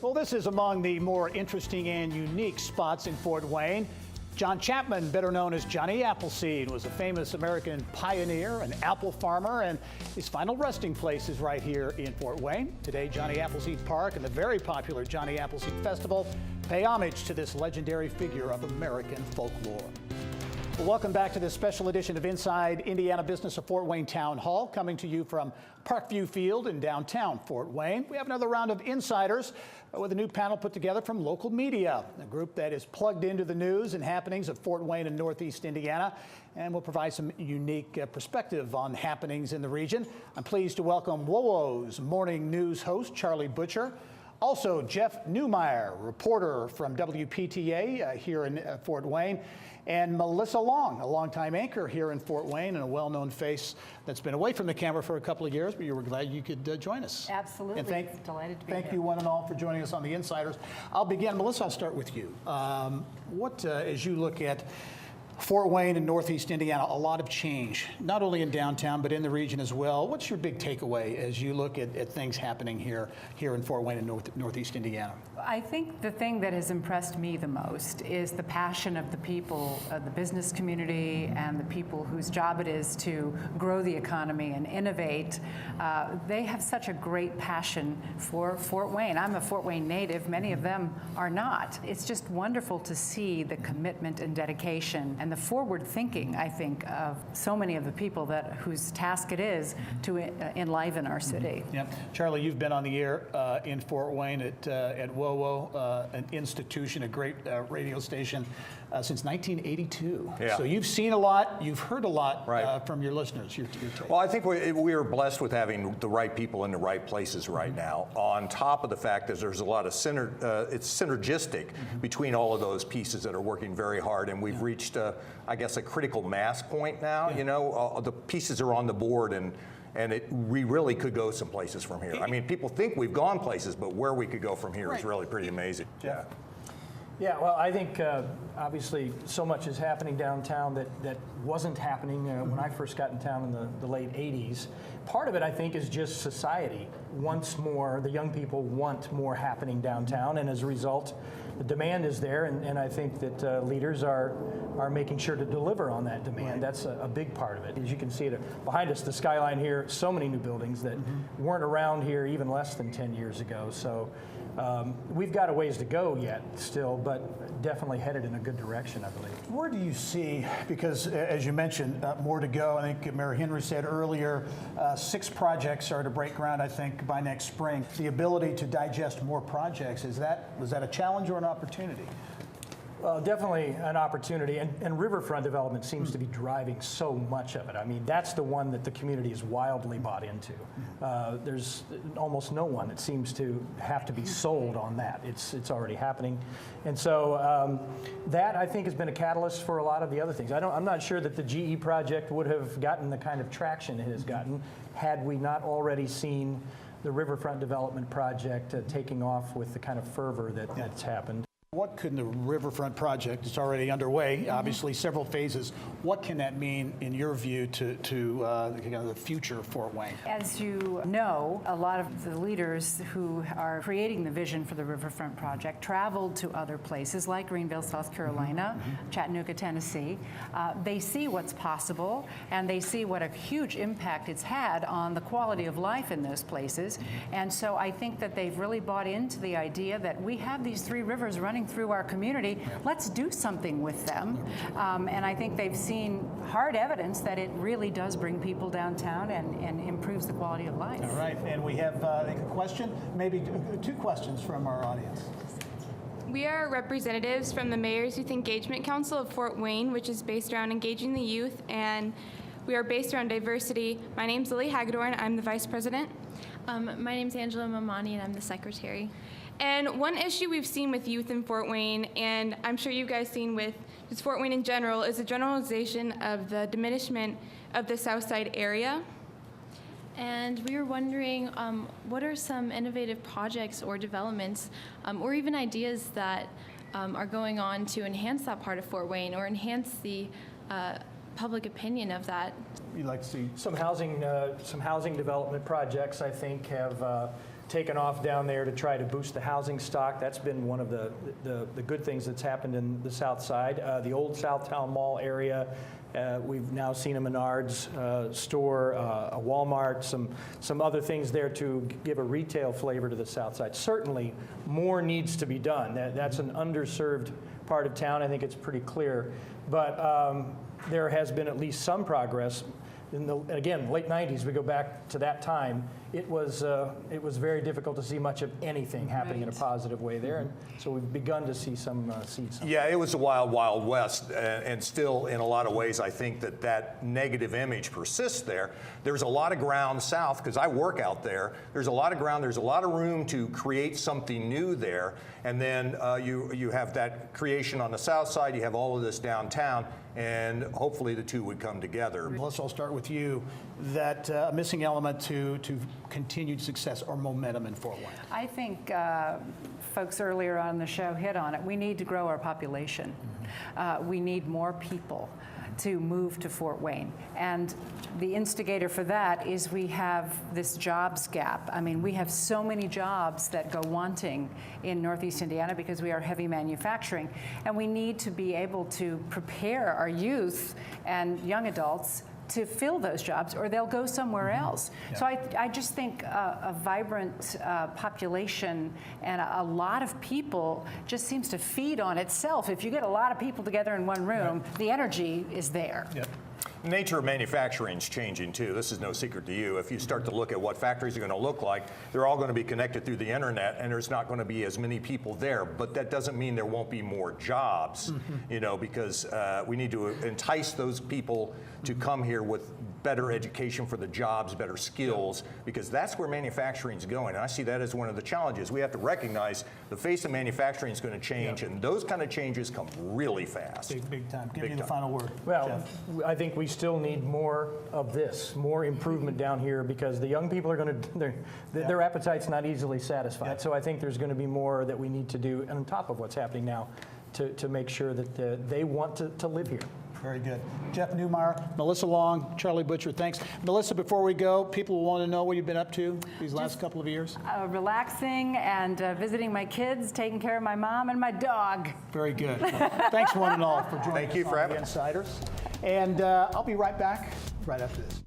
Well, this is among the more interesting and unique spots in Fort Wayne. John Chapman, better known as Johnny Appleseed, was a famous American pioneer, an apple farmer, and his final resting place is right here in Fort Wayne. Today, Johnny Appleseed Park and the very popular Johnny Appleseed Festival pay homage to this legendary figure of American folklore. Well, welcome back to this special edition of Inside Indiana Business of Fort Wayne Town Hall, coming to you from Parkview Field in downtown Fort Wayne. We have another round of insiders with a new panel put together from local media, a group that is plugged into the news and happenings of Fort Wayne and Northeast Indiana, and will provide some unique perspective on happenings in the region. I'm pleased to welcome WOWO's morning news host, Charlie Butcher. Also, Jeff Newmeyer, reporter from WPTA here in Fort Wayne, and Melissa Long, a longtime anchor here in Fort Wayne and a well-known face that's been away from the camera for a couple of years, but you were glad you could join us. Absolutely. And delighted to be here. Thank you one and all for joining us on The Insiders. I'll begin. Melissa, I'll start with you. As you look at Fort Wayne and Northeast Indiana, a lot of change, not only in downtown, but in the region as well. What's your big takeaway as you look at things happening here in Fort Wayne and Northeast Indiana? I think the thing that has impressed me the most is the passion of the people, the business community, and the people whose job it is to grow the economy and innovate. They have such a great passion for Fort Wayne. I'm a Fort Wayne native. Many of them are not. It's just wonderful to see the commitment and dedication and the forward thinking, I think, of so many of the people whose task it is to enliven our city. Yeah. Charlie, you've been on the air in Fort Wayne at WOWO, an institution, a great radio station, since 1982. Yeah. So you've seen a lot, you've heard a lot right. from your listeners. Your take. Well, I think we are blessed with having the right people in the right places right now. On top of the fact that there's a lot of it's synergistic between all of those pieces that are working very hard, and we've reached, I guess, a critical mass point now. You know, the pieces are on the board, and we really could go some places from here. I mean, people think we've gone places, but where we could go from here is really pretty amazing. Yeah. Yeah, well, I think obviously so much is happening downtown that wasn't happening when I first got in town in the late 80s. Part of it, I think, is just society wants more. The young people want more happening downtown, and as a result, the demand is there, and I think that leaders are making sure to deliver on that demand. Right. That's a big part of it. As you can see it behind us, the skyline here, so many new buildings that weren't around here even less than 10 years ago. So we've got a ways to go yet still, but definitely headed in a good direction, I believe. Where do you see, because as you mentioned, more to go. I think Mayor Henry said earlier, 6 projects are to break ground, I think, by next spring. The ability to digest more projects, was that a challenge or an opportunity? Well, definitely an opportunity, and riverfront development seems to be driving so much of it. I mean, that's the one that the community is wildly bought into. There's almost no one that seems to have to be sold on that. It's already happening, and so that, I think, has been a catalyst for a lot of the other things. I'm not sure that the GE project would have gotten the kind of traction it has gotten had we not already seen the riverfront development project taking off with the kind of fervor that's happened. What could the riverfront project, it's already underway, obviously several phases, what can that mean in your view to the future of Fort Wayne? As you know, a lot of the leaders who are creating the vision for the riverfront project traveled to other places like Greenville, South Carolina, Chattanooga, Tennessee. They see what's possible, and they see what a huge impact it's had on the quality of life in those places. And so I think that they've really bought into the idea that we have these 3 rivers running through our community. Let's do something with them. And I think they've seen hard evidence that it really does bring people downtown and improves the quality of life. All right, and we have I think a question, maybe 2 questions from our audience. We are representatives from the Mayor's Youth Engagement Council of Fort Wayne, which is based around engaging the youth, and we are based around diversity. My name's Lily Hagedorn. I'm the vice president. My name's Angela Mamani, and I'm the secretary. And one issue we've seen with youth in Fort Wayne, and I'm sure you guys seen with just Fort Wayne in general, is the generalization of the diminishment of the Southside area. And we were wondering, what are some innovative projects or developments, or even ideas that are going on to enhance that part of Fort Wayne or enhance the public opinion of that? You'd like to see some housing development projects, I think, have taken off down there to try to boost the housing stock. That's been one of the good things that's happened in the South Side. The old Southtown Mall area, we've now seen a Menards store, a Walmart, some other things there to give a retail flavor to the South Side. Certainly, more needs to be done. That's an underserved part of town. I think it's pretty clear. But there has been at least some progress. Again, late 90s, we go back to that time, it was very difficult to see much of anything happening in a positive way there. And so we've begun to see some seeds. Yeah, it was a wild, wild west, and still in a lot of ways I think that negative image persists there. There's a lot of ground south, because I work out there. There's a lot of ground, there's a lot of room to create something new there. And then you have that creation on the south side, you have all of this downtown, and hopefully the two would come together. Melissa, I'll start with you. That missing element to continued success or momentum in Fort Wayne. I think folks earlier on the show hit on it. We need to grow our population. We need more people to move to Fort Wayne. And the instigator for that is we have this jobs gap. I mean, we have so many jobs that go wanting in Northeast Indiana because we are heavy manufacturing. And we need to be able to prepare our youth and young adults to fill those jobs, or they'll go somewhere else. Yeah. So I just think a vibrant population and a lot of people just seems to feed on itself. If you get a lot of people together in one room, the energy is there. Yep. The nature of manufacturing is changing too. This is no secret to you. If you start to look at what factories are going to look like, they're all going to be connected through the internet, and there's not going to be as many people there. But that doesn't mean there won't be more jobs, you know, because we need to entice those people to come here with better education for the jobs, better skills, because that's where manufacturing is going. And I see that as one of the challenges. We have to recognize the face of manufacturing is going to change, and those kind of changes come really fast. Big time. Give you the final word. Well, Jeff. I think we still need more of this, more improvement down here, because the young people are going to, their appetite's not easily satisfied. Yep. So I think there's going to be more that we need to do on top of what's happening now to make sure that they want to live here. Very good. Jeff Newmeyer, Melissa Long, Charlie Butcher, thanks. Melissa, before we go, people will want to know what you've been up to these last couple of years. Relaxing and visiting my kids, taking care of my mom and my dog. Very good. Thanks one and all for joining us Thank you for on having The us. Insiders. And I'll be right back right after this.